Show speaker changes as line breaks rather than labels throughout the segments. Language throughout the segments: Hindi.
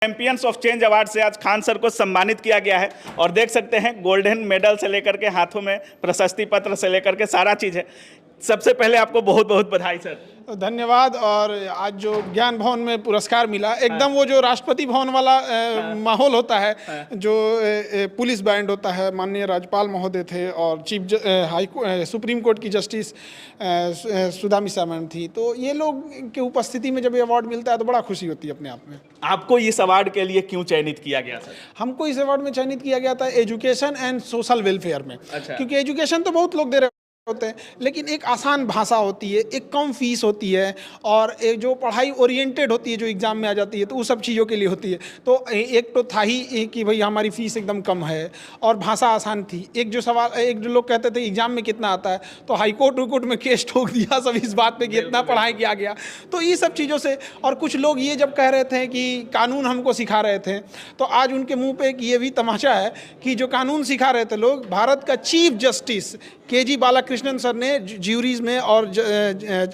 चैंपियंस ऑफ चेंज अवार्ड से आज खान सर को सम्मानित किया गया है और देख सकते हैं गोल्डन मेडल से लेकर के हाथों में प्रशस्ति पत्र से लेकर के सारा चीज़ है। सबसे पहले आपको बहुत बहुत बधाई सर।
धन्यवाद। और आज जो ज्ञान भवन में पुरस्कार मिला एकदम वो जो राष्ट्रपति भवन वाला माहौल होता है, जो पुलिस बैंड होता है, माननीय राज्यपाल महोदय थे और सुप्रीम कोर्ट की जस्टिस सुधा मिश्रा मैम थी, तो ये लोग के उपस्थिति में जब ये अवार्ड मिलता है तो बड़ा खुशी होती है अपने आप में।
आपको इस अवार्ड के लिए क्यों चयनित किया गया सर?
हमको इस अवार्ड में चयनित किया गया था एजुकेशन एंड सोशल वेलफेयर में।
अच्छा।
क्योंकि एजुकेशन तो बहुत लोग दे रहे होते हैं, लेकिन एक आसान भाषा होती है, एक कम फीस होती है और एक जो पढ़ाई ओरिएंटेड होती है जो एग्ज़ाम में आ जाती है, तो उस सब चीज़ों के लिए होती है। तो एक तो था ही कि भाई हमारी फ़ीस एकदम कम है और भाषा आसान थी। एक जो लोग कहते थे एग्ज़ाम में कितना आता है, तो हाई कोर्ट में केस ठोक दिया सब इस बात पे कि इतना पढ़ाई किया गया। तो ये सब चीज़ों से, और कुछ लोग ये जब कह रहे थे कि कानून हमको सिखा रहे थे, तो आज उनके मुँह पर ये भी तमाशा है कि जो कानून सिखा रहे थे लोग, भारत का chief justice K G. Balakrishnan sir ने ज्यूरीज में और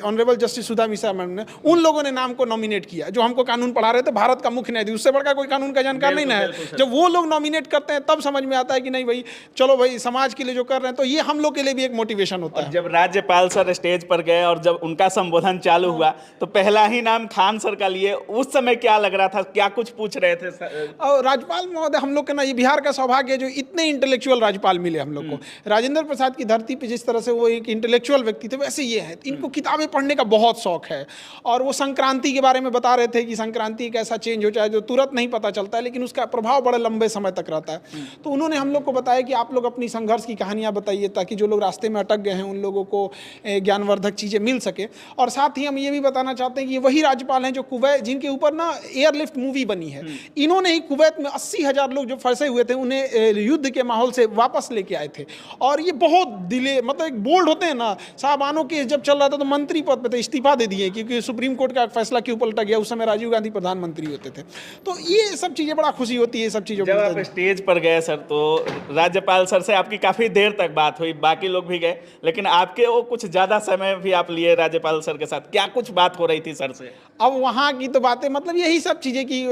honourable justice Sudha Mishra ma'am ने, उन लोगों ने नाम को नॉमिनेट किया जो हमको कानून पढ़ा रहे थे। भारत का मुख्य न्यायाधीश, उससे बढ़कर कोई कानून का जानकार नहीं ना है। जब वो लोग नॉमिनेट करते हैं तब समझ में आता है कि नहीं भाई चलो भाई समाज के लिए जो कर रहे हैं, तो ये हम लोग के लिए भी एक मोटिवेशन होता है।
जब राज्यपाल सर स्टेज पर गए और जब उनका संबोधन चालू हुआ तो पहला ही नाम खान सर का लिए, उस समय क्या लग रहा था, क्या कुछ पूछ रहे थे सर?
और राज्यपाल महोदय, हम लोग के ना ये बिहार का सौभाग्य है जो इतने इंटेलेक्चुअल राज्यपाल मिले हम लोग को। राजेंद्र प्रसाद की धरती पे जिस तरह से वो एक इंटेलेक्चुअल व्यक्ति थे, वैसे ये है, इनको किताबें पढ़ने का बहुत शौक है। और वो संक्रांति के बारे में बता रहे थे कि संक्रांति एक ऐसा चेंज हो जाए जो तुरंत नहीं पता चलता है, लेकिन उसका प्रभाव बड़े लंबे समय तक रहता है। तो उन्होंने हम लोग को बताया कि आप लोग अपनी संघर्ष की कहानियाँ बताइए, ताकि जो लोग रास्ते में अटक गए हैं उन लोगों को ज्ञानवर्धक चीज़ें मिल सके। और साथ ही हम ये भी बताना चाहते हैं कि ये वही राज्यपाल हैं जो कुवैत, जिनके ऊपर ना एयरलिफ्ट मूवी बनी है। इन्होंने ही कुवैत में 80,000 लोग जो फंसे हुए थे उन्हें युद्ध के माहौल से वापस लेके आए थे। और ये बहुत मतलब एक बोल्ड होते हैं ना, साहबानों के जब चल रहा था तो मंत्री पद पे थे, इस्तीफा दे दिए क्योंकि सुप्रीम कोर्ट का फैसला क्यों पलटा गया। उस समय राजीव गांधी प्रधानमंत्री होते थे। तो ये सब चीज़ें बड़ा खुशी होती है सब चीज़ों।
जब आप स्टेज पर गए सर, तो राज्यपाल सर से आपकी काफ़ी देर तक बात हुई, बाकी लोग भी गए, लेकिन आपके वो कुछ ज़्यादा समय भी आप लिए राज्यपाल सर के साथ, क्या कुछ बात हो रही थी सर से?
अब वहाँ की तो बातें मतलब यही सब चीज़ें कि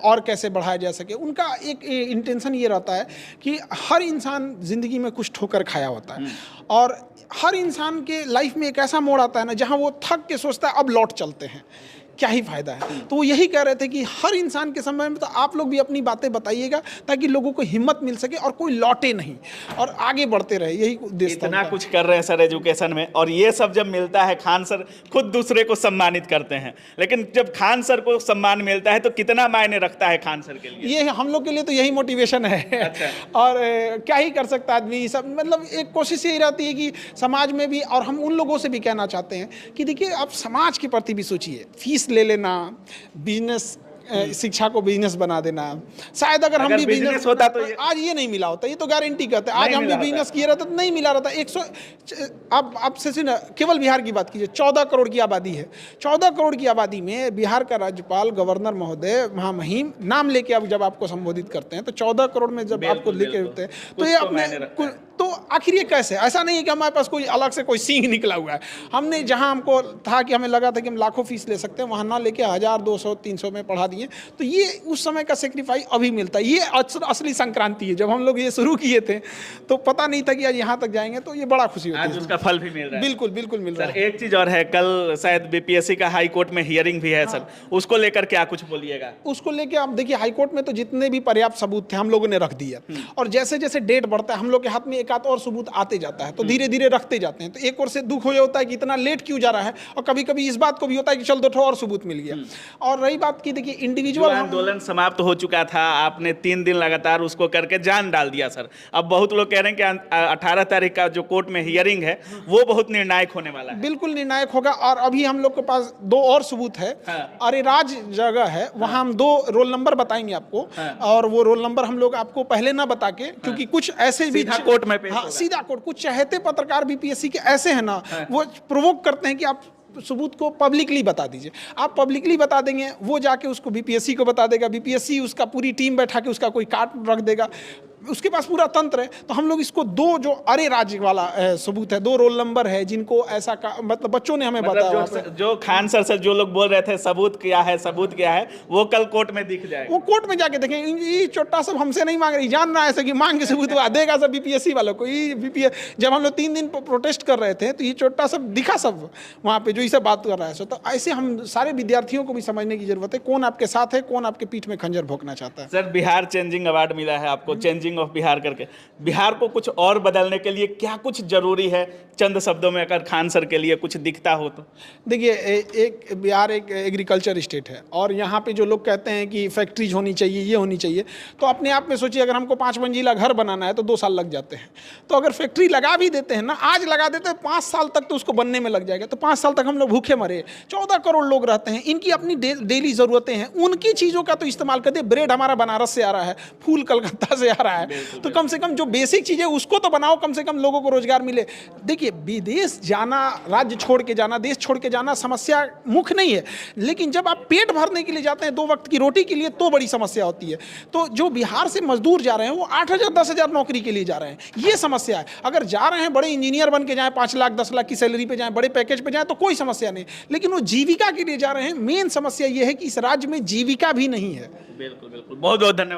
और कैसे बढ़ाया जा सके। उनका एक इंटेंशन ये रहता है कि हर इंसान ज़िंदगी में कुछ ठोकर खाया होता है और हर इंसान के लाइफ में एक ऐसा मोड़ आता है ना जहाँ वो थक के सोचता है अब लौट चलते हैं, क्या ही फायदा है। तो वो यही कह रहे थे कि हर इंसान के समय में तो आप लोग भी अपनी बातें बताइएगा ताकि लोगों को हिम्मत मिल सके और कोई लौटे नहीं और आगे बढ़ते रहे। यही उद्देश्य था।
इतना कुछ कर रहे हैं सर एजुकेशन में, और ये सब जब मिलता है, खान सर खुद दूसरे को सम्मानित करते हैं, लेकिन जब खान सर को सम्मान मिलता है तो कितना मायने रखता है खान सर के लिए?
ये हम लोग के लिए तो यही मोटिवेशन है।
अच्छा।
और क्या ही कर सकता है आदमी, सब मतलब एक कोशिश यही रहती है कि समाज में भी, और हम उन लोगों से भी कहना चाहते हैं कि देखिए आप समाज के प्रति भी सोचिए। फीस ले लेना, बिजनेस, शिक्षा को बिजनेस बना देना, शायद अगर हम भी बिजनेस
होता तो
आज ये नहीं मिला होता, ये तो गारंटी करते हैं। आज हम भी बिजनेस किए रहते तो नहीं मिला रहता। 100 आप से सुनिए, केवल बिहार की बात कीजिए, 14 करोड़ की आबादी है। 14 करोड़ की आबादी में बिहार का राज्यपाल, गवर्नर महोदय, महामहिम नाम लेके अब जब आपको संबोधित करते हैं तो 14 करोड़ में जब आपको लेके होते हैं तो ये अपने तो आखिर ये कैसे? ऐसा नहीं है कि हमारे पास कोई अलग से कोई सींग निकला हुआ है। हमने जहां हमको था कि हमें लगा था कि हम लाखों फीस ले सकते हैं, वहां ना लेके 1000, 200, 300 में पढ़ा दिए। तो ये उस समय का सेक्रीफाइस अभी मिलता है। ये असली संक्रांति है। जब हम लोग ये शुरू किए थे तो पता नहीं था कि आज यहाँ तक जाएंगे, तो ये बड़ा खुशी होती है।
आज उसका फल भी मिल रहा है।
बिल्कुल बिल्कुल मिल रहा है।
एक चीज और है, कल शायद बीपीएससी का हाई कोर्ट में हियरिंग भी है सर, उसको लेकर क्या कुछ बोलिएगा?
उसको लेके आप देखिए, हाई कोर्ट में तो जितने भी पर्याप्त सबूत थे हम लोगों ने रख दिया, और जैसे जैसे डेट बढ़ता है हम लोग के हाथ में एक आध और सबूत आते जाता है, तो धीरे धीरे रखते जाते हैं। तो एक ओर से दुख हो होता है कि इतना लेट क्यों जा रहा है, और कभी कभी इस बात को भी होता है कि चल 2 और सबूत मिल गया। और रही बात की, देखिए इंडिविजुअल
आंदोलन समाप्त हो चुका था, आपने 3 दिन लगातार उसको करके जान डाल दिया सर। अब बहुत लोग कह रहे हैं कि 18 तारीख का जो कोर्ट में हियरिंग है वो बहुत निर्णायक होने वाला है।
बिल्कुल निर्णायक होगा। और अभी हम लोग के पास 2 और सबूत है। अरेराज जगह है, वहां हम 2 रोल नंबर बताएंगे आपको, और वो रोल नंबर हम लोग आपको पहले ना बता के, क्योंकि कुछ ऐसे भी
कोर्ट में
सीधा कोर्ट, कुछ चहेते पत्रकार बीपीएससी के ऐसे हैं ना, वो प्रोवोक करते हैं कि आप सबूत को पब्लिकली बता दीजिए। आप पब्लिकली बता देंगे, वो जाके उसको बीपीएससी को बता देगा, बीपीएससी उसका पूरी टीम बैठा के उसका कोई काट रख देगा। उसके पास पूरा तंत्र है। तो हम लोग इसको दो जो अरे राज्य वाला सबूत है, 2 रोल नंबर है जिनको ऐसा मतलब बच्चों ने हमें बताया वहाँ पे।
जो खान सर से जो लोग बोल रहे थे सबूत क्या है, सबूत क्या है, वो कल कोर्ट में दिख जाएगा।
वो कोर्ट में जाके देखें, ये चोट्टा सब हमसे नहीं मांग रही, जान रहा है ऐसे कि मांग के सबूत देगा सब बीपीएससी वालों को। ये बीपीएस जब हम लोग 3 दिन प्रोटेस्ट कर रहे थे तो ये चोट्टा सब दिखा सब वहाँ पे जो इसे बात कर रहा है। तो ऐसे हम सारे विद्यार्थियों को भी समझने की जरूरत है कौन आपके साथ है, कौन आपके पीठ में खंजर भोंकना चाहता है।
सर, बिहार चेंजिंग अवार्ड मिला है आपको, चेंजिंग ऑफ बिहार करके। बिहार को कुछ और बदलने के लिए क्या कुछ जरूरी है, चंद शब्दों में अगर खान सर के लिए कुछ दिखता हो तो?
देखिए, एक बिहार एक एग्रीकल्चर स्टेट है और यहाँ पे जो लोग कहते हैं कि फैक्ट्रीज होनी चाहिए, ये होनी चाहिए, तो अपने आप में सोचिए अगर हमको 5 मंजिला घर बनाना है तो 2 साल लग जाते हैं। तो अगर फैक्ट्री लगा भी देते हैं ना, आज लगा देते हैं, 5 साल तक तो उसको बनने में लग जाएगा। तो 5 साल तक हम लोग भूखे मरे। 14 करोड़ लोग रहते हैं, इनकी अपनी डेली ज़रूरतें हैं, उनकी चीज़ों का तो इस्तेमाल कर दे। ब्रेड हमारा बनारस से आ रहा है, फूल कलकत्ता से आ रहा है, तो कम से कम जो बेसिक चीज़ें उसको तो बनाओ, कम से कम लोगों को रोजगार मिले। देखिए, विदेश जाना, राज्य छोड़ के जाना, देश छोड़ के जाना समस्या मुख्य नहीं है, लेकिन जब आप पेट भरने के लिए जाते हैं 2 वक्त की रोटी के लिए तो बड़ी समस्या होती है। तो जो बिहार से मजदूर जा रहे हैं वो 8,000 10,000 नौकरी के लिए जा रहे हैं, ये समस्या है। अगर जा रहे हैं बड़े इंजीनियर बन के जाएं, 5 लाख 10 लाख की सैलरी पे जाएं, बड़े पैकेज पे जाएं तो कोई समस्या नहीं, लेकिन वो जीविका के लिए जा रहे हैं। मेन समस्या ये है कि इस राज्य में जीविका भी नहीं है।
बिल्कुल बिल्कुल, बहुत बहुत धन्यवाद।